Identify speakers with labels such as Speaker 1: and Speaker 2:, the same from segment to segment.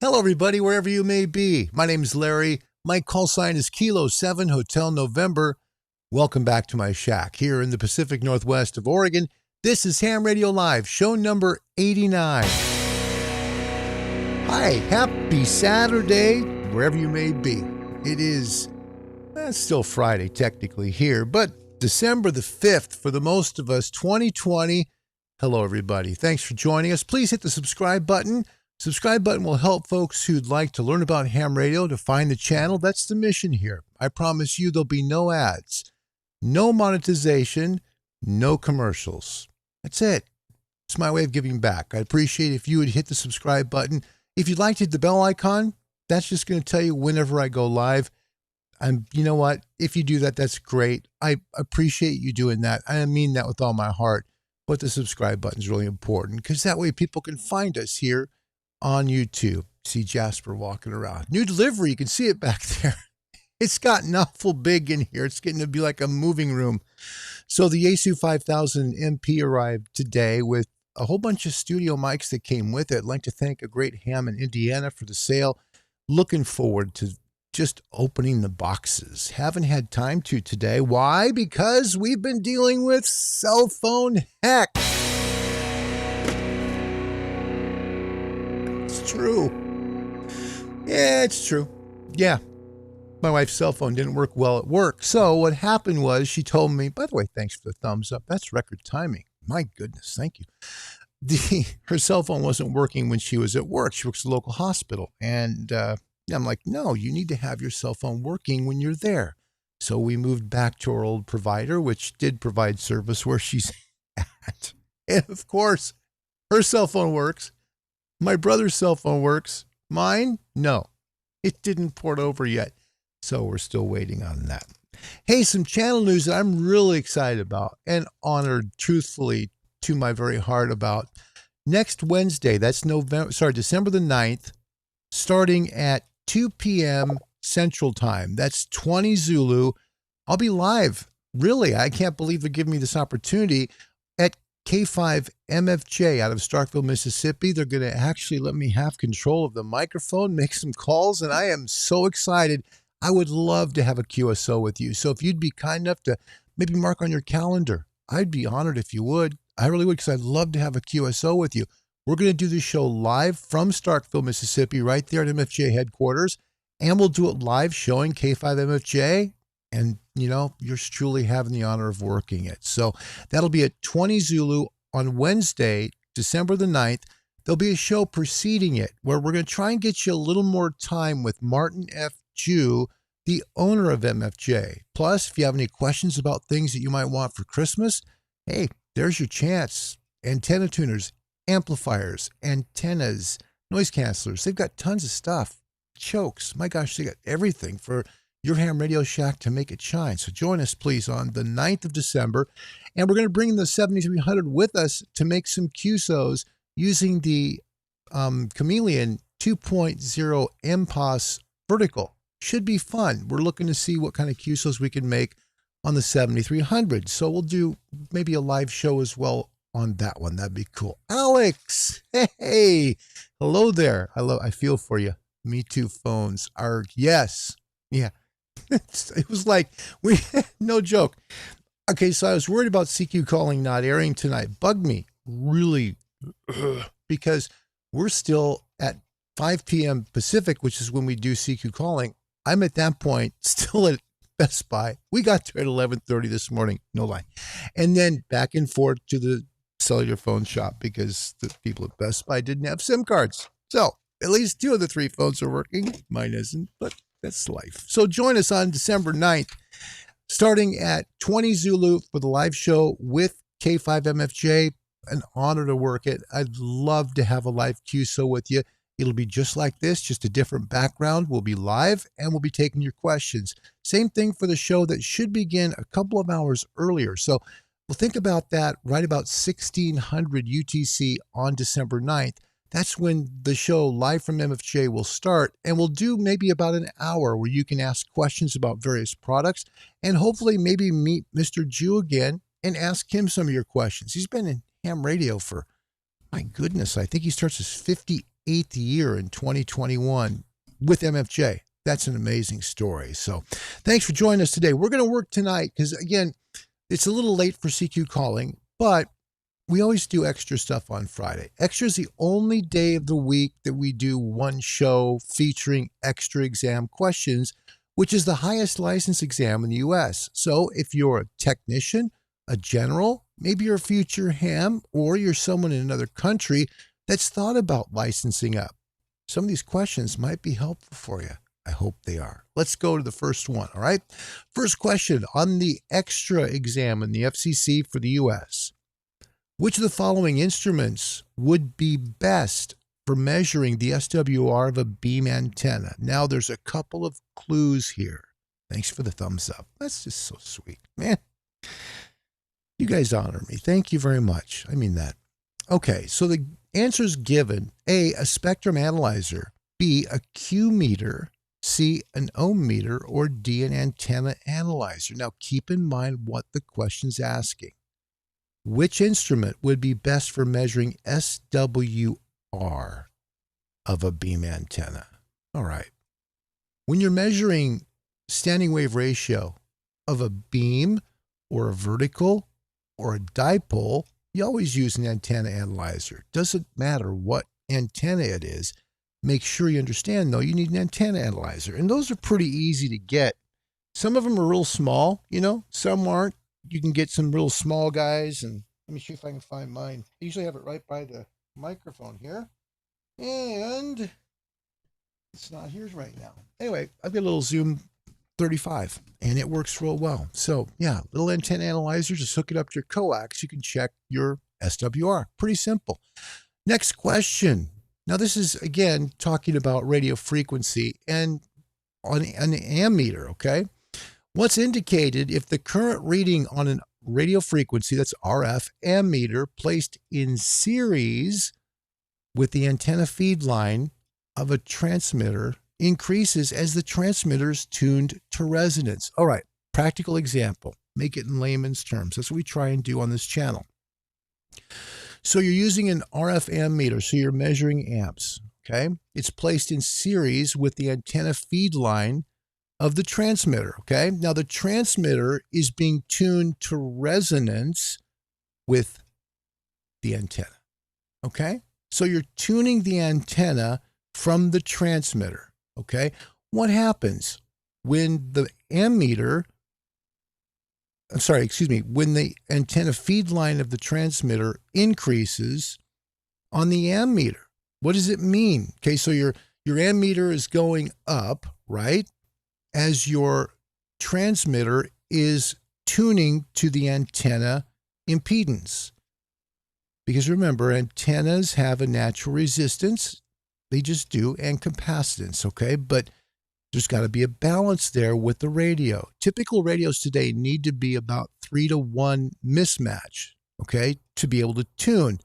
Speaker 1: Hello, everybody, wherever you may be. My name is Larry. My call sign is Kilo 7 Hotel November. Welcome back to my shack here in the Pacific Northwest of Oregon. This is Ham Radio Live, show number 89. Hi, happy Saturday, wherever you may be. It is still Friday, technically, here, but December the 5th for the most of us, 2020. Hello, everybody. Thanks for joining us. Please hit the subscribe button. Subscribe button will help folks who'd like to learn about ham radio to find the channel. That's the mission here. I promise you there'll be no ads, no monetization, no commercials. That's it. It's my way of giving back. I'd appreciate if you would hit the subscribe button. If you'd like to hit the bell icon, that's just going to tell you whenever I go live. And you know what? If you do that, that's great. I appreciate you doing that. I mean that with all my heart. But the subscribe button is really important because that way people can find us here on YouTube. See Jasper walking around. New delivery, you can see it back there. It's gotten awful big in here. It's getting to be like a moving room. So the Yaesu 5000 MP arrived today with a whole bunch of studio mics that came with it. I'd like to thank a great ham in Indiana for the sale. Looking forward to just opening the boxes. Haven't had time to today. Why? Because we've been dealing with cell phone heck. It's true. Yeah, it's true. Yeah. My wife's cell phone didn't work well at work. So what happened was she told me, by the way, thanks for the thumbs up. That's record timing. My goodness. Thank you. Her cell phone wasn't working when she was at work. She works at a local hospital. And I'm like, no, you need to have your cell phone working when you're there. So we moved back to our old provider, which did provide service where she's at. And of course, her cell phone works. My brother's cell phone works. Mine, no. It didn't port over yet. So we're still waiting on that. Hey, some channel news that I'm really excited about and honored, truthfully, to my very heart about. Next Wednesday, that's December the 9th, starting at 2 p.m. Central Time. That's 20 Zulu. I'll be live. Really, I can't believe they're giving me this opportunity at K5 MFJ out of Starkville, Mississippi. They're going to actually let me have control of the microphone, make some calls, and I am so excited. I would love to have a QSO with you. So if you'd be kind enough to maybe mark on your calendar, I'd be honored if you would. I really would, because I'd love to have a QSO with you. We're going to do the show live from Starkville, Mississippi, right there at MFJ headquarters, and we'll do it live showing K5 MFJ. And, you know, you're truly having the honor of working it. So that'll be at 20 Zulu on Wednesday, December the 9th. There'll be a show preceding it where we're going to try and get you a little more time with Martin F. Jew, the owner of MFJ. Plus, if you have any questions about things that you might want for Christmas, hey, there's your chance. Antenna tuners, amplifiers, antennas, noise cancelers. They've got tons of stuff. Chokes. My gosh, they got everything for your ham radio shack to make it shine. So join us, please, on the 9th of December. And we're going to bring the 7300 with us to make some QSOs using the Chameleon 2.0 MPOS vertical. Should be fun. We're looking to see what kind of QSOs we can make on the 7300. So we'll do maybe a live show as well on that one. That'd be cool. Alex, hey, hello there. I feel for you. Me Too phones are, yes. Yeah. It was like, no joke. Okay, so I was worried about CQ calling not airing tonight. Bugged me really because we're still at 5 p.m. Pacific, which is when we do CQ calling. I'm at that point still at Best Buy. We got there at 11:30 this morning, no lie. And then back and forth to the cellular phone shop because the people at Best Buy didn't have SIM cards. So at least 2 of the 3 phones are working. Mine isn't, but that's life. So join us on December 9th, starting at 20 Zulu for the live show with K5 MFJ. An honor to work it. I'd love to have a live QSO with you. It'll be just like this, just a different background. We'll be live and we'll be taking your questions. Same thing for the show that should begin a couple of hours earlier. So we'll think about that right about 1600 UTC on December 9th. That's when the show live from MFJ will start, and we'll do maybe about an hour where you can ask questions about various products and hopefully maybe meet Mr. Jew again and ask him some of your questions. He's been in ham radio for, my goodness, I think he starts his 58th 8th year in 2021 with MFJ. That's an amazing story. So thanks for joining us today. We're going to work tonight because, again, it's a little late for CQ calling, but we always do extra stuff on Friday. Extra is the only day of the week that we do one show featuring extra exam questions, which is the highest license exam in the U.S. So if you're a technician, a general, maybe you're a future ham, or you're someone in another country that's thought about licensing up, some of these questions might be helpful for you. I hope they are. Let's go to the first one, all right? First question on the extra exam in the FCC for the U.S. Which of the following instruments would be best for measuring the SWR of a beam antenna? Now, there's a couple of clues here. Thanks for the thumbs up. That's just so sweet. Man, you guys honor me. Thank you very much. I mean that. Okay, so the answers given: A, a spectrum analyzer, B, a Q meter, C, an ohm meter, or D, an antenna analyzer. Now, keep in mind what the question's asking. Which instrument would be best for measuring SWR of a beam antenna? All right. When you're measuring standing wave ratio of a beam or a vertical or a dipole, you always use an antenna analyzer. Doesn't matter what antenna it is. Make sure you understand, though, you need an antenna analyzer. And those are pretty easy to get. Some of them are real small, some aren't. You can get some real small guys, and let me see if I can find mine. I usually have it right by the microphone here, and it's not here right now. Anyway, I've got a little Zoom 35, and it works real well. So yeah, little antenna analyzer, just hook it up to your coax. You can check your SWR. Pretty simple. Next question. Now this is, again, talking about radio frequency and on an ammeter, okay? What's indicated if the current reading on a radio frequency, that's RF ammeter, placed in series with the antenna feed line of a transmitter increases as the transmitter is tuned to resonance. All right, practical example. Make it in layman's terms. That's what we try and do on this channel. So you're using an RF ammeter, so you're measuring amps, okay? It's placed in series with the antenna feed line of the transmitter, okay? Now, the transmitter is being tuned to resonance with the antenna, okay? So you're tuning the antenna from the transmitter, okay? What happens when the ammeter, when the antenna feed line of the transmitter increases on the ammeter? What does it mean? Okay, so your ammeter is going up, right? As your transmitter is tuning to the antenna impedance. Because remember, antennas have a natural resistance. They just do, and capacitance, okay? But there's got to be a balance there with the radio. Typical radios today need to be about 3-to-1 mismatch, okay, to be able to tune.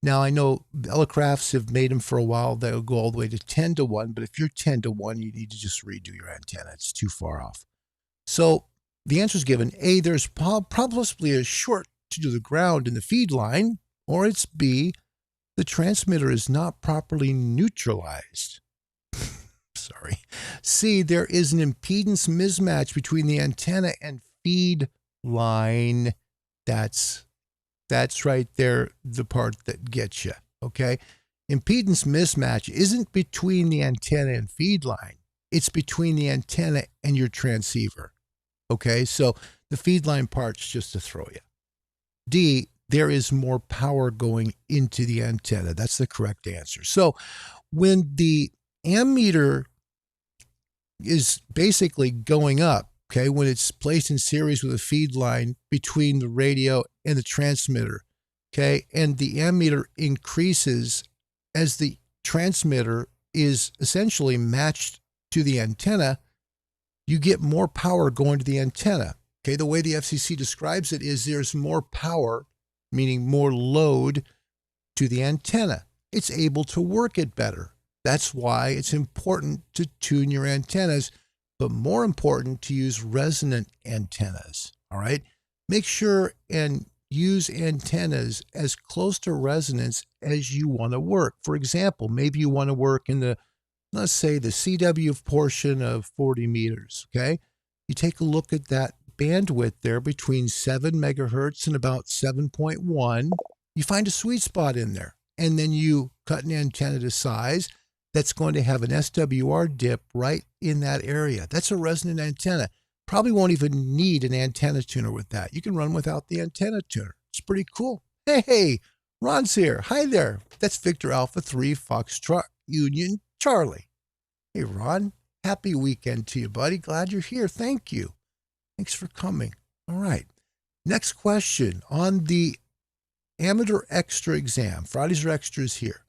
Speaker 1: Now, I know Elecrafts have made them for a while. They'll go all the way to 10-to-1, but if you're 10-to-1, you need to just redo your antenna. It's too far off. So the answer is given. A, there's possibly a short to the ground in the feed line, or it's B, the transmitter is not properly neutralized. Sorry. C, there is an impedance mismatch between the antenna and feed line. That's right there, the part that gets you, okay? Impedance mismatch isn't between the antenna and feed line. It's between the antenna and your transceiver, okay? So the feed line part's just to throw you. D, there is more power going into the antenna. That's the correct answer. So when the ammeter is basically going up, okay, when it's placed in series with a feed line between the radio and the transmitter, okay, and the ammeter increases as the transmitter is essentially matched to the antenna, you get more power going to the antenna. Okay, the way the FCC describes it is there's more power, meaning more load to the antenna. It's able to work it better. That's why it's important to tune your antennas, but more important to use resonant antennas, all right? Make sure and use antennas as close to resonance as you want to work. For example, maybe you want to work in the, let's say, the CW portion of 40 meters, okay? You take a look at that bandwidth there between 7 megahertz and about 7.1. You find a sweet spot in there, and then you cut an antenna to size that's going to have an SWR dip right in that area. That's a resonant antenna. Probably won't even need an antenna tuner with that. You can run without the antenna tuner. It's pretty cool. Hey, Ron's here. Hi there. That's Victor Alpha 3 Foxtrot Union Charlie. Hey, Ron. Happy weekend to you, buddy. Glad you're here. Thank you. Thanks for coming. All right. Next question on the amateur extra exam. Fridays are extras here.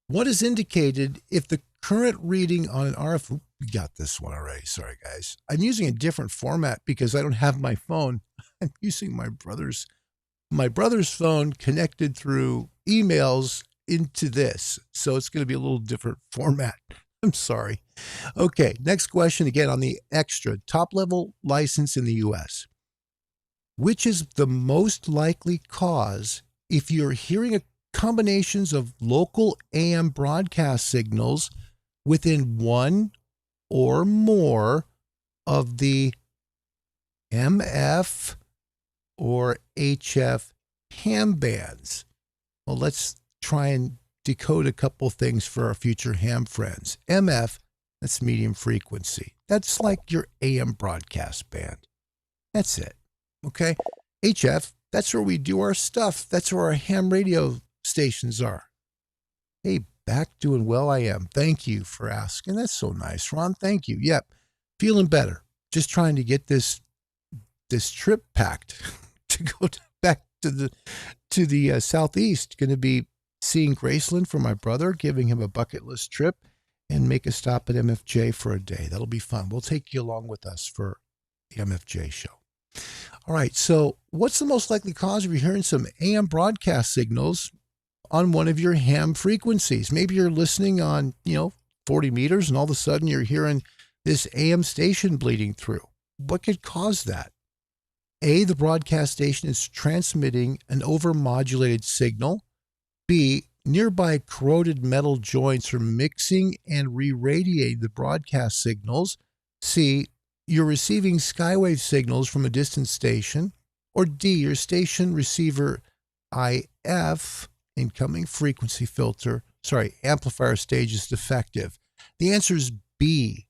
Speaker 1: What is indicated if the current reading on an RF... We got this one already. Sorry, guys. I'm using a different format because I don't have my phone. I'm using my brother's phone connected through emails into this. So it's going to be a little different format. I'm sorry. Okay, next question again on the extra top-level license in the U.S. Which is the most likely cause if you're hearing combinations of local AM broadcast signals within one or more of the MF or HF ham bands? Well, let's try and decode a couple things for our future ham friends. MF, that's medium frequency. That's like your AM broadcast band. That's it. Okay? HF, that's where we do our stuff. That's where our ham radio stations are. Hey, back doing well I am. Thank you for asking. That's so nice, Ron. Thank you. Yep. Feeling better. Just trying to get this trip packed to go back to the southeast. Going to be seeing Graceland for my brother, giving him a bucket list trip, and make a stop at MFJ for a day. That'll be fun. We'll take you along with us for the MFJ show. All right, so what's the most likely cause if you're hearing some AM broadcast signals on one of your ham frequencies? Maybe you're listening on, 40 meters, and all of a sudden you're hearing this AM station bleeding through. What could cause that? A, the broadcast station is transmitting an overmodulated signal. B, nearby corroded metal joints are mixing and re-radiating the broadcast signals. C, you're receiving skywave signals from a distant station. Or D, your station receiver IF, incoming frequency filter, amplifier stage is defective. The answer is B.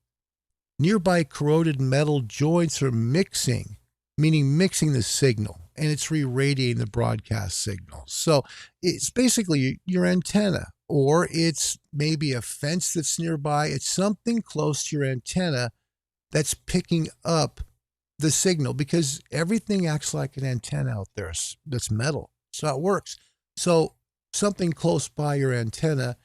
Speaker 1: Nearby corroded metal joints are mixing, meaning mixing the signal, and it's re-radiating the broadcast signal. So it's basically your antenna, or it's maybe a fence that's nearby. It's something close to your antenna that's picking up the signal, because everything acts like an antenna out there that's metal. So it works. So something close by your antenna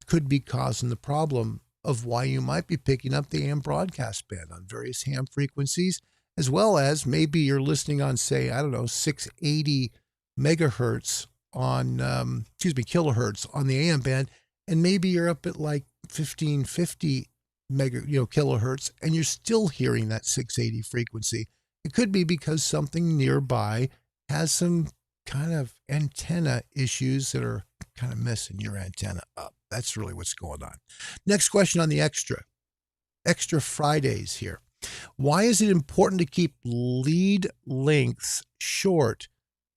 Speaker 1: could be causing the problem of why you might be picking up the AM broadcast band on various ham frequencies, as well as maybe you're listening on, say, 680 megahertz on, kilohertz on the AM band, and maybe you're up at like 1550 kilohertz, and you're still hearing that 680 frequency. It could be because something nearby has some kind of antenna issues that are kind of messing your antenna up. That's really what's going on. Next question on the extra Fridays here. Why is it important to keep lead lengths short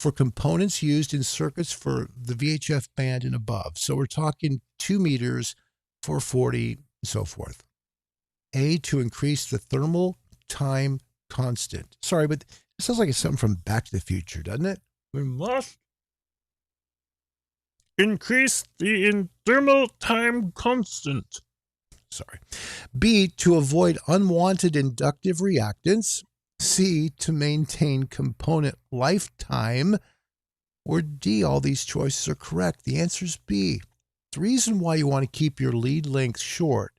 Speaker 1: for components used in circuits for the VHF band and above? So we're talking 2 meters, 440, and so forth. A, to increase the thermal time constant. Sorry, but it sounds like it's something from Back to the Future, doesn't it? We must increase the thermal time constant. Sorry. B, to avoid unwanted inductive reactance. C, to maintain component lifetime. Or D, all these choices are correct. The answer is B. The reason why you want to keep your lead length short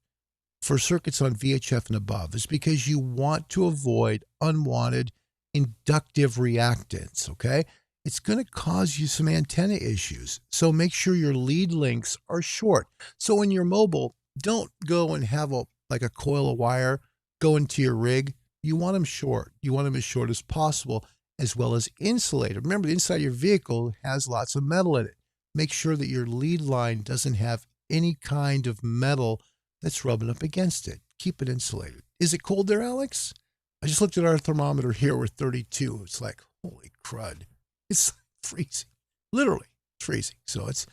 Speaker 1: for circuits on VHF and above is because you want to avoid unwanted inductive reactance, okay? It's going to cause you some antenna issues. So make sure your lead lengths are short. So when you're mobile, don't go and have a coil of wire go into your rig. You want them short. You want them as short as possible. as well as insulated. Remember, the inside of your vehicle has lots of metal in it. Make sure that your lead line doesn't have any kind of metal that's rubbing up against it. Keep it insulated. Is it cold there, Alex? I just looked at our thermometer here. We're 32. It's like, holy crud. It's freezing. Literally freezing. So it's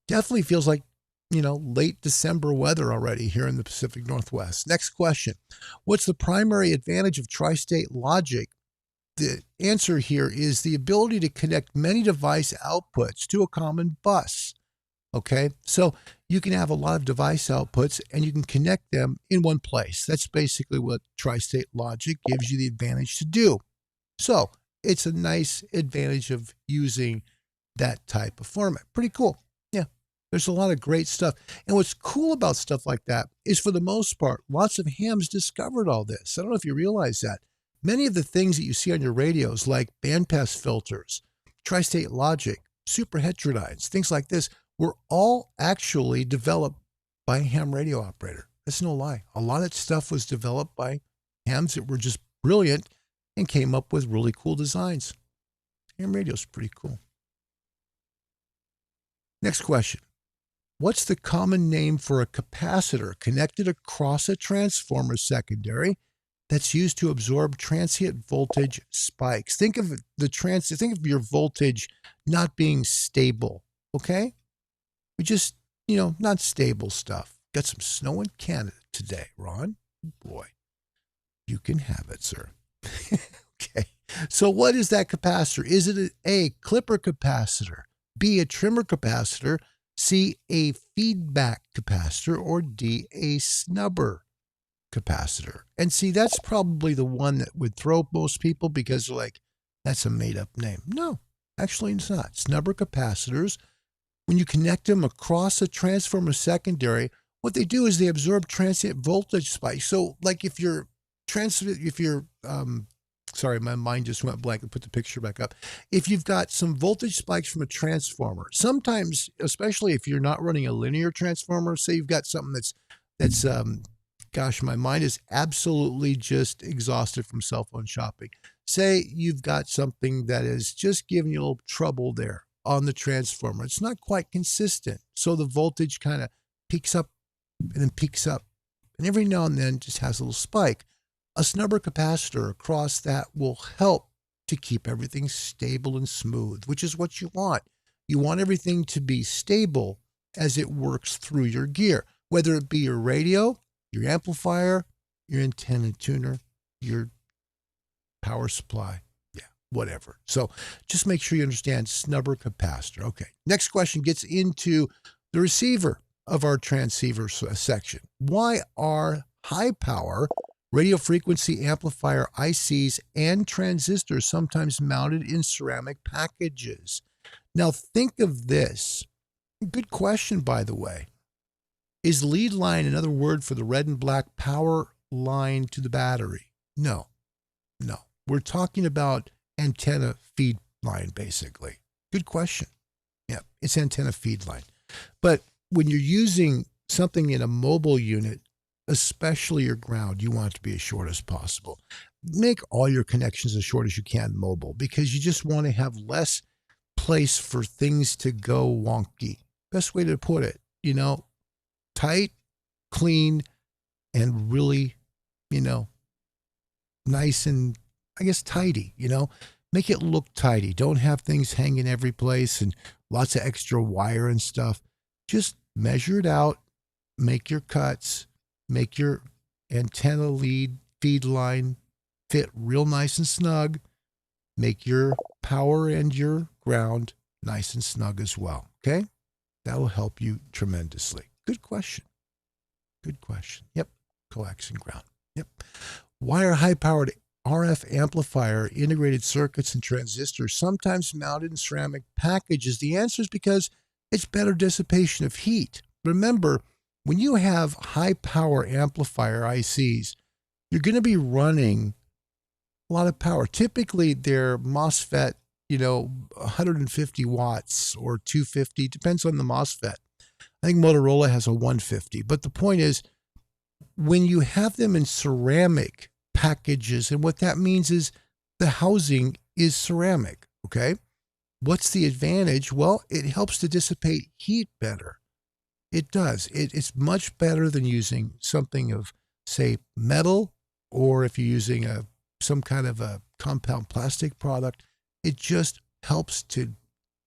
Speaker 1: definitely feels like, late December weather already here in the Pacific Northwest. Next question. What's the primary advantage of tri-state logic? The answer here is the ability to connect many device outputs to a common bus. Okay, so you can have a lot of device outputs and you can connect them in one place. That's basically what tri-state logic gives you the advantage to do. So it's a nice advantage of using that type of format. Pretty cool. Yeah, there's a lot of great stuff. And what's cool about stuff like that is, for the most part, lots of hams discovered all this. I don't know if you realize that. Many of the things that you see on your radios, like bandpass filters, tri-state logic, super heterodynes, things like this, were all actually developed by a ham radio operator. That's no lie. A lot of stuff was developed by hams that were just brilliant and came up with really cool designs. Ham radio's pretty cool. Next question. What's the common name for a capacitor connected across a transformer secondary that's used to absorb transient voltage spikes? Think of your voltage not being stable, okay? We just, not stable stuff. Got some snow in Canada today, Ron. Boy, you can have it, sir. Okay. So what is that capacitor? Is it A, clipper capacitor, B, a trimmer capacitor, C, a feedback capacitor, or D, a snubber capacitor? And see, that's probably the one that would throw most people, because they're like, that's a made-up name. No, actually it's not. Snubber capacitors, when you connect them across a transformer secondary, what they do is they absorb transient voltage spikes. So like sorry, my mind just went blank and put the picture back up. If you've got some voltage spikes from a transformer, sometimes, especially if you're not running a linear transformer, say you've got something that's gosh, my mind is absolutely just exhausted from cell phone shopping. Say you've got something that is just giving you a little trouble there on the transformer. It's not quite consistent. So the voltage kind of peaks up and then peaks up. And every now and then just has a little spike. A snubber capacitor across that will help to keep everything stable and smooth, which is what you want. You want everything to be stable as it works through your gear, whether it be your radio, your amplifier, your antenna tuner, your power supply, whatever. So just make sure you understand snubber capacitor. Okay, next question gets into the receiver of our transceiver section. Why are high power radio frequency amplifier ICs and transistors sometimes mounted in ceramic packages? Now think of this. Good question, by the way. Is lead line another word for the red and black power line to the battery? No. We're talking about antenna feed line, basically. Good question. Yeah, it's antenna feed line. But when you're using something in a mobile unit, especially your ground, you want it to be as short as possible. Make all your connections as short as you can mobile, because you just want to have less place for things to go wonky. Best way to put it, tight, clean, and really, nice and, I guess, tidy, Make it look tidy. Don't have things hanging every place and lots of extra wire and stuff. Just measure it out, make your cuts, make your antenna lead feed line fit real nice and snug. Make your power and your ground nice and snug as well. Okay? That will help you tremendously. Good question. Yep. Coax and ground. Yep. Why are high-powered RF amplifier integrated circuits and transistors sometimes mounted in ceramic packages? The answer is because it's better dissipation of heat. Remember, when you have high-power amplifier ICs, you're going to be running a lot of power. Typically, they're MOSFET, 150 watts or 250, depends on the MOSFET. I think Motorola has a 150. But the point is, when you have them in ceramic packages, and what that means is the housing is ceramic, okay? What's the advantage? Well, it helps to dissipate heat better. It does. It's much better than using something of, say, metal, or if you're using some kind of a compound plastic product. It just helps to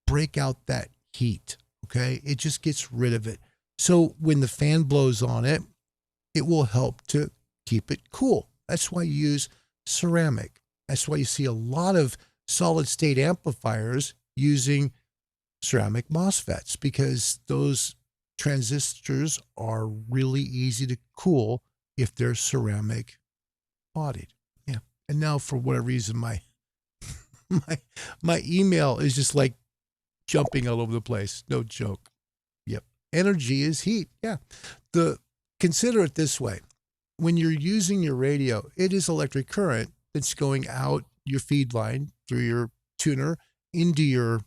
Speaker 1: break out that heat, okay? It just gets rid of it. So when the fan blows on it, it will help to keep it cool. That's why you use ceramic. That's why you see a lot of solid state amplifiers using ceramic MOSFETs, because those transistors are really easy to cool if they're ceramic bodied. Yeah. And now for whatever reason, my email is just like jumping all over the place. No joke. Yep. Energy is heat. Yeah. Consider it this way. When you're using your radio, it is electric current that's going out your feed line through your tuner into your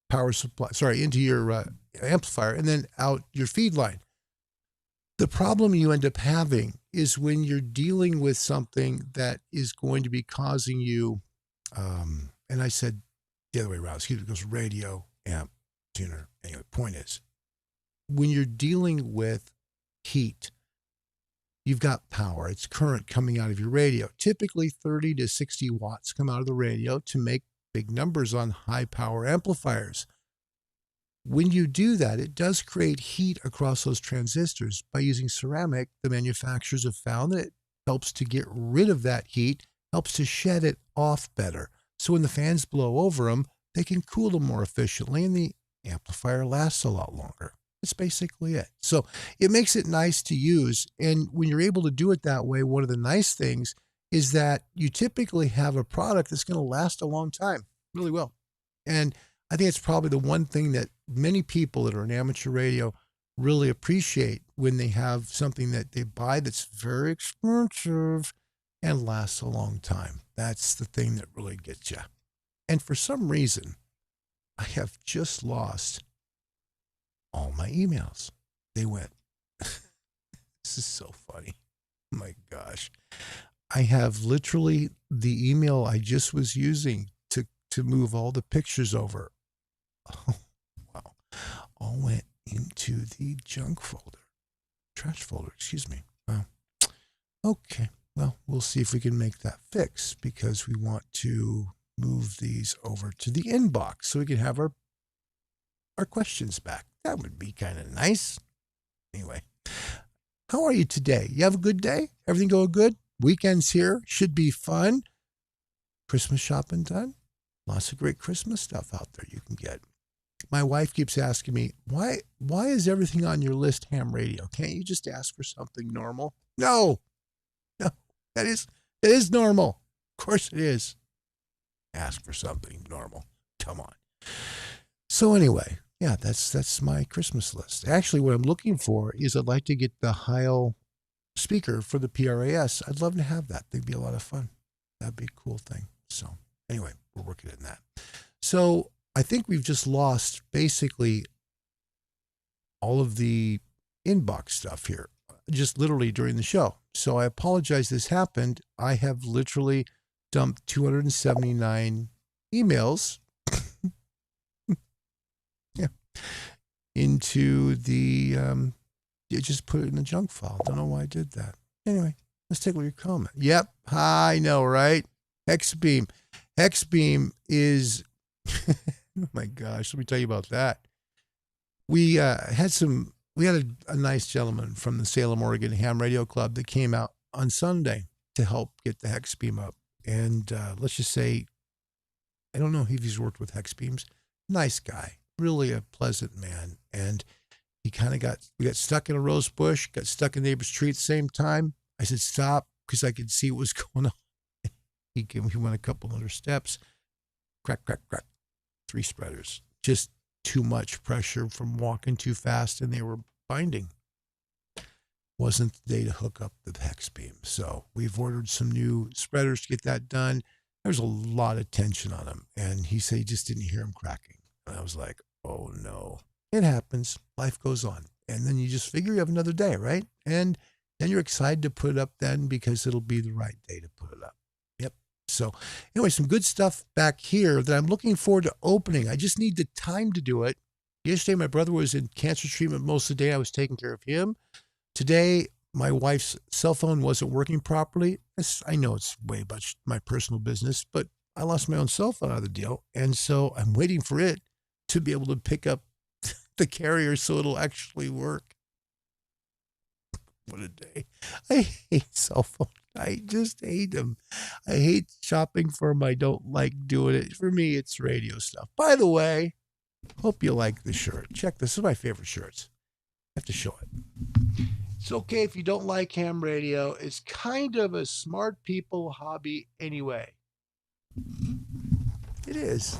Speaker 1: power supply, into your amplifier, and then out your feed line. The problem you end up having is when you're dealing with something that is going to be causing you, and I said the other way around, it goes radio, amp, tuner. Anyway, point is, when you're dealing with heat, you've got power. It's current coming out of your radio. Typically 30 to 60 watts come out of the radio to make big numbers on high power amplifiers. When you do that, it does create heat across those transistors. By using ceramic, the manufacturers have found that it helps to get rid of that heat, helps to shed it off better. So when the fans blow over them, they can cool them more efficiently, and the amplifier lasts a lot longer. That's basically it. So it makes it nice to use. And when you're able to do it that way, one of the nice things is that you typically have a product that's going to last a long time, really well. And I think it's probably the one thing that many people that are in amateur radio really appreciate, when they have something that they buy that's very expensive and lasts a long time. That's the thing that really gets you. And for some reason, I have just lost all my emails. They went. This is so funny. Oh my gosh. I have literally the email I just was using to move all the pictures over. Oh, wow. All went into the junk folder. Trash folder, excuse me. Wow. Okay. Well, we'll see if we can make that fix, because we want to move these over to the inbox so we can have our questions back. That would be kind of nice. Anyway, how are you today? You have a good day? Everything going good? Weekend's here. Should be fun. Christmas shopping done? Lots of great Christmas stuff out there you can get. My wife keeps asking me, why is everything on your list ham radio? Can't you just ask for something normal? No, it is normal. Of course it is. Ask for something normal. Come on. So anyway, yeah, that's my Christmas list. Actually, what I'm looking for is, I'd like to get the Heil speaker for the PRAS. I'd love to have that. They'd be a lot of fun. That'd be a cool thing. So anyway, we're working on that. So I think we've just lost basically all of the inbox stuff here, just literally during the show. So I apologize this happened. I have literally dumped 279 emails yeah, into the, you just put it in the junk file. Don't know why I did that. Anyway, let's take a look at your comment. Yep, I know, right? Hexbeam. Hexbeam is, oh my gosh, let me tell you about that. We had a nice gentleman from the Salem, Oregon Ham Radio Club that came out on Sunday to help get the Hexbeam up. And let's just say, I don't know if he's worked with Hexbeams. Nice guy, really a pleasant man. And he kind of we got stuck in a rose bush, got stuck in the neighbor's tree at the same time. I said, stop, because I could see what was going on. He went a couple other steps. Crack, crack, crack. 3 spreaders. Just too much pressure from walking too fast, and they were binding. Wasn't the day to hook up the Hexbeam. So we've ordered some new spreaders to get that done. There's a lot of tension on them. And he said he just didn't hear them cracking. And I was like, oh no. It happens. Life goes on. And then you just figure you have another day, right? And then you're excited to put it up then, because it'll be the right day to put it up. Yep. So anyway, some good stuff back here that I'm looking forward to opening. I just need the time to do it. Yesterday, my brother was in cancer treatment most of the day. I was taking care of him. Today, my wife's cell phone wasn't working properly. I know it's way much my personal business, but I lost my own cell phone out of the deal. And so I'm waiting for it to be able to pick up the carrier so it'll actually work. What a day. I hate cell phones. I just hate them. I hate shopping for them. I don't like doing it. For me, it's radio stuff. By the way, hope you like the shirt. Check this. This is my favorite shirts. I have to show it. It's okay if you don't like ham radio. It's kind of a smart people hobby anyway. It is.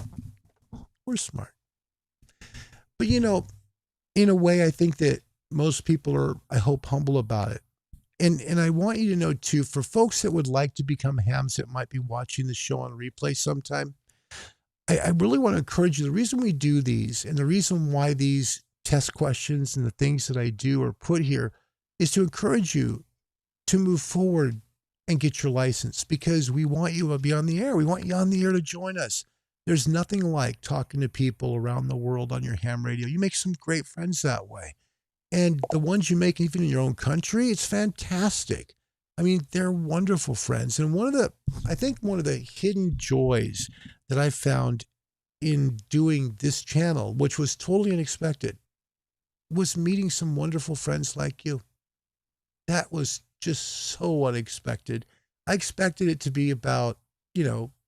Speaker 1: We're smart. But you know, in a way, I think that most people are, I hope, humble about it. And I want you to know too, for folks that would like to become hams that might be watching the show on replay sometime, I really want to encourage you. The reason we do these and the reason why these test questions and the things that I do are put here is to encourage you to move forward and get your license, because we want you to be on the air. We want you on the air to join us. There's nothing like talking to people around the world on your ham radio. You make some great friends that way. And the ones you make even in your own country, it's fantastic. I mean, they're wonderful friends. And I think one of the hidden joys that I found in doing this channel, which was totally unexpected, was meeting some wonderful friends like you. That was just so unexpected. I expected it to be about,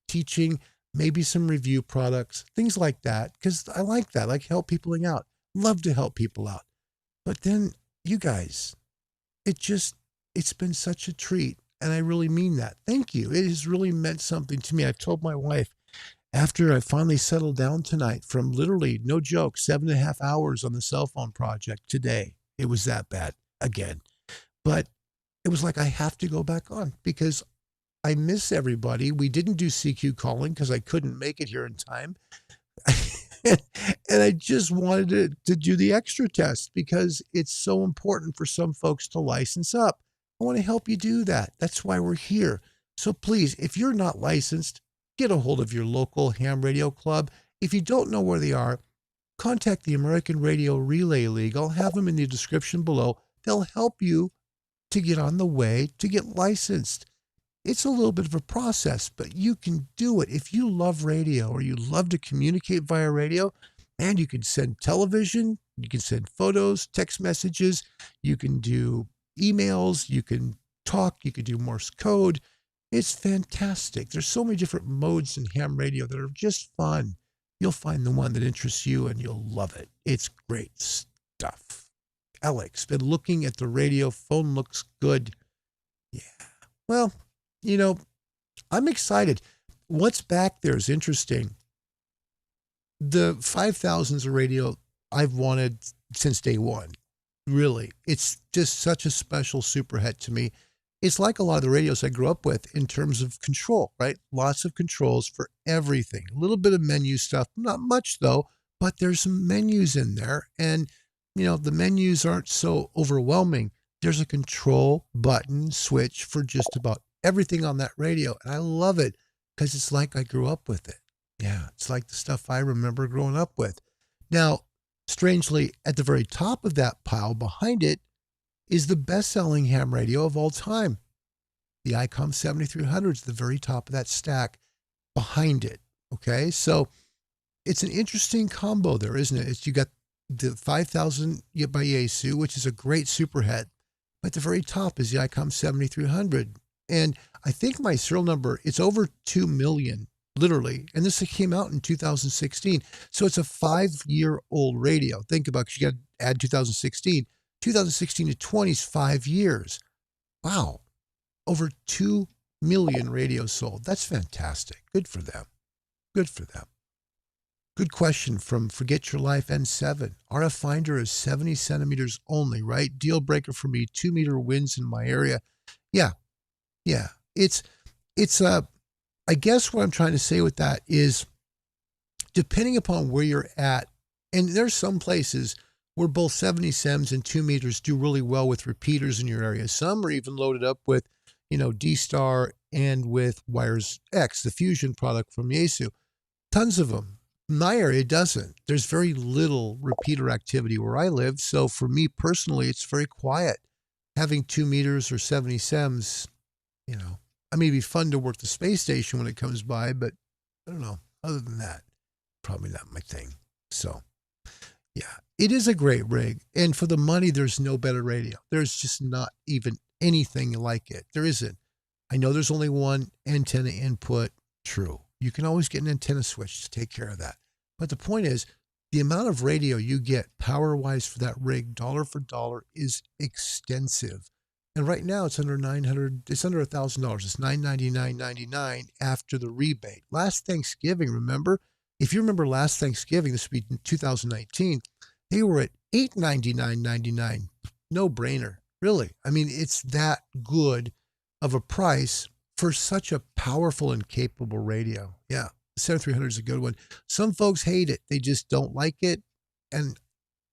Speaker 1: teaching, maybe some review products, things like that, because I like that. I like help people out. Love to help people out. But then you guys, it's been such a treat. And I really mean that. Thank you. It has really meant something to me. I've told my wife, after I finally settled down tonight from literally, no joke, 7.5 hours on the cell phone project today. It was that bad again. But it was like, I have to go back on because I miss everybody. We didn't do CQ calling because I couldn't make it here in time. And I just wanted to do the extra test because it's so important for some folks to license up. I want to help you do that. That's why we're here. So please, if you're not licensed, get a hold of your local ham radio club. If you don't know where they are, contact the American Radio Relay League. I'll have them in the description below. They'll help you to get on the way to get licensed. It's a little bit of a process, but you can do it. If you love radio or you love to communicate via radio, and you can send television, you can send photos, text messages, you can do emails, you can talk, you can do Morse code. It's fantastic. There's so many different modes in ham radio that are just fun. You'll find the one that interests you and you'll love it. It's great stuff. Alex, been looking at the radio. Phone looks good. Yeah. Well, I'm excited. What's back there is interesting. The 5000's a radio I've wanted since day one. Really. It's just such a special superhet to me. It's like a lot of the radios I grew up with in terms of control, right? Lots of controls for everything. A little bit of menu stuff, not much though, but there's some menus in there. And, the menus aren't so overwhelming. There's a control button switch for just about everything on that radio. And I love it because it's like I grew up with it. Yeah, it's like the stuff I remember growing up with. Now, strangely, at the very top of that pile behind it is the best-selling ham radio of all time. The ICOM 7300 is the very top of that stack behind it. Okay, so it's an interesting combo there, isn't it? You got the 5000 by Yaesu, which is a great superhet. But at the very top is the ICOM 7300. And I think my serial number, it's over 2 million, literally. And this came out in 2016. So it's a 5-year-old radio. Think about it, because you got to add 2016. 2016 to 20 is 5 years. Wow. Over 2 million radios sold. That's fantastic. Good for them. Good for them. Good question from Forget Your Life N7. RF finder is 70 centimeters only, right? Deal breaker for me, 2-meter winds in my area. Yeah. It's I guess what I'm trying to say with that is, depending upon where you're at, and there's some places where both 70 sems and 2 meters do really well with repeaters in your area. Some are even loaded up with, D-Star and with Wires X, the Fusion product from Yaesu. Tons of them. In my area, it doesn't. There's very little repeater activity where I live. So for me personally, it's very quiet. Having 2 meters or 70 sems, I mean, it'd be fun to work the space station when it comes by, but I don't know. Other than that, probably not my thing. So, yeah, it is a great rig. And for the money, there's no better radio. There's just not even anything like it. There isn't. I know there's only one antenna input. True. You can always get an antenna switch to take care of that. But the point is, the amount of radio you get power-wise for that rig, dollar for dollar, is extensive. And right now it's under $900. It's under $1,000. It's $999.99 after the rebate. Last Thanksgiving, remember? If you remember last Thanksgiving, this would be 2019, they were at $899.99. No brainer, really. I mean, it's that good of a price for such a powerful and capable radio. Yeah, the 7300 is a good one. Some folks hate it. They just don't like it. And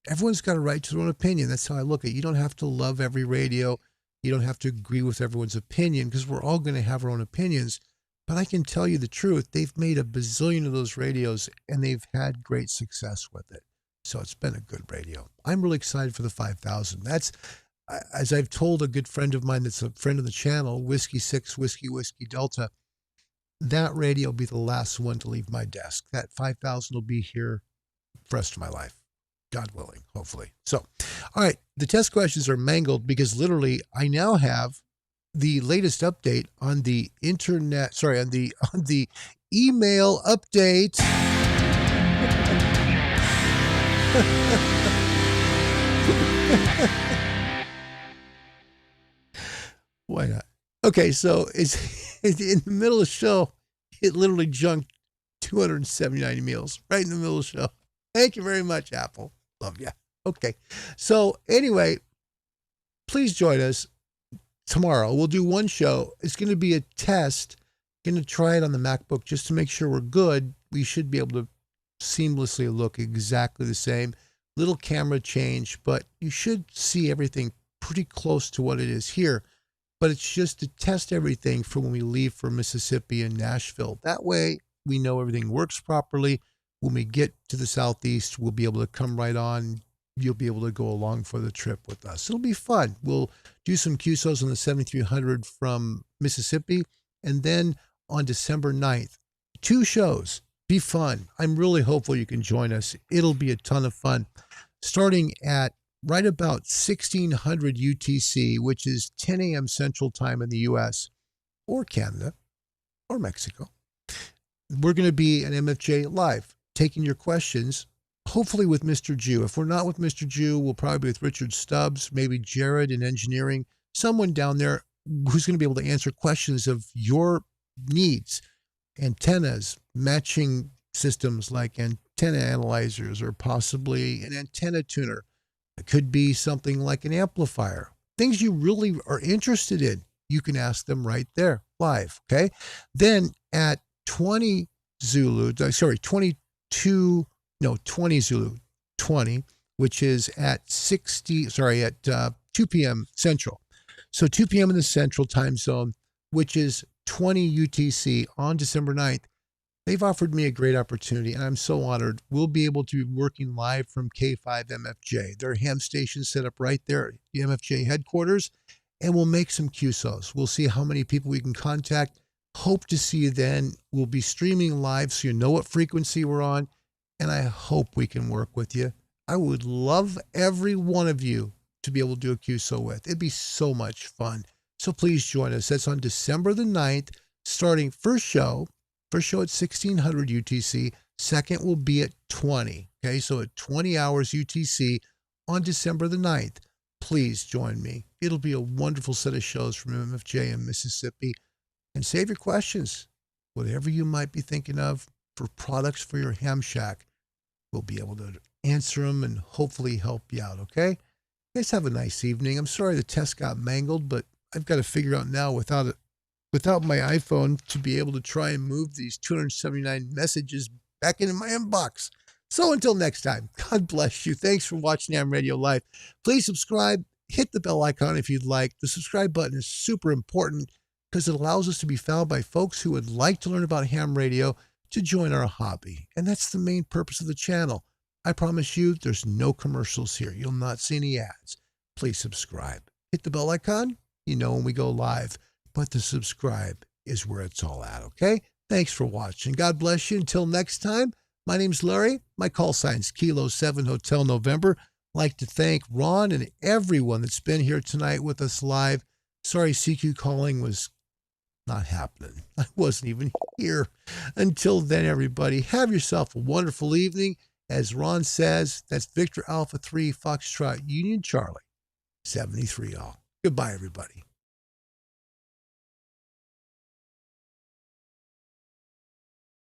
Speaker 1: everyone's got a right to their own opinion. That's how I look at it. You don't have to love every radio. You don't have to agree with everyone's opinion because we're all going to have our own opinions. But I can tell you the truth. They've made a bazillion of those radios and they've had great success with it. So it's been a good radio. I'm really excited for the 5000. That's, as I've told a good friend of mine that's a friend of the channel, Whiskey 6, Whiskey Delta, that radio will be the last one to leave my desk. That 5000 will be here for the rest of my life. God willing, hopefully. So, all right, the test questions are mangled because literally I now have the latest update on the internet, on the email update. Why not? Okay, so it's in the middle of the show. It literally junked 279 emails right in the middle of the show. Thank you very much, Apple. Love you. Okay, so anyway, please join us tomorrow. We'll do one show. It's going to be a test. Going to try it on the MacBook just to make sure we're good. We should be able to seamlessly look exactly the same. Little camera change, but you should see everything pretty close to what it is here. But it's just to test everything for when we leave for Mississippi and Nashville. That way we know everything works properly. When we get to the Southeast, we'll be able to come right on. You'll be able to go along for the trip with us. It'll be fun. We'll do some QSOs on the 7300 from Mississippi. And then on December 9th, 2 shows. Be fun. I'm really hopeful you can join us. It'll be a ton of fun. Starting at right about 1600 UTC, which is 10 a.m. Central Time in the U.S. or Canada or Mexico. We're going to be an MFJ Live, taking your questions, hopefully with Mr. Jew. If we're not with Mr. Jew, we'll probably be with Richard Stubbs, maybe Jared in engineering, someone down there who's going to be able to answer questions of your needs. Antennas, matching systems like antenna analyzers, or possibly an antenna tuner. It could be something like an amplifier. Things you really are interested in, you can ask them right there live, okay? Then at 20 Zulu, 20 Zulu, 20, which is at 2 p.m. Central. So 2 p.m. in the Central Time Zone, which is 20 UTC on December 9th. They've offered me a great opportunity, and I'm so honored. We'll be able to be working live from K5MFJ. Their ham station set up right there at the MFJ headquarters, and we'll make some QSOs. We'll see how many people we can contact. Hope to see you then. We'll be streaming live so you know what frequency we're on, and I hope we can work with you. I would love every one of you to be able to do a QSO with. It'd be so much fun. So please join us. That's on December the 9th, starting first show at 1600 UTC. Second will be at 20. Okay, so at 20 hours UTC on December the 9th. Please join me. It'll be a wonderful set of shows from MFJ in Mississippi. And save your questions. Whatever you might be thinking of for products for your ham shack, we'll be able to answer them and hopefully help you out, okay? You guys have a nice evening. I'm sorry the test got mangled, but I've got to figure out now without my iPhone to be able to try and move these 279 messages back into my inbox. So until next time, God bless you. Thanks for watching Ham Radio Live. Please subscribe. Hit the bell icon if you'd like. The subscribe button is super important. because it allows us to be found by folks who would like to learn about ham radio to join our hobby. And that's the main purpose of the channel. I promise you, there's no commercials here. You'll not see any ads. Please subscribe. Hit the bell icon. You know when we go live. But the subscribe is where it's all at, okay? Thanks for watching. God bless you. Until next time, my name's Larry. My call sign's Kilo 7 Hotel November. I'd like to thank Ron and everyone that's been here tonight with us live. Sorry CQ calling was not happening. I wasn't even here. Until then, everybody, have yourself a wonderful evening. As Ron says, that's Victor Alpha 3 Foxtrot Union Charlie 73 all. Goodbye, everybody.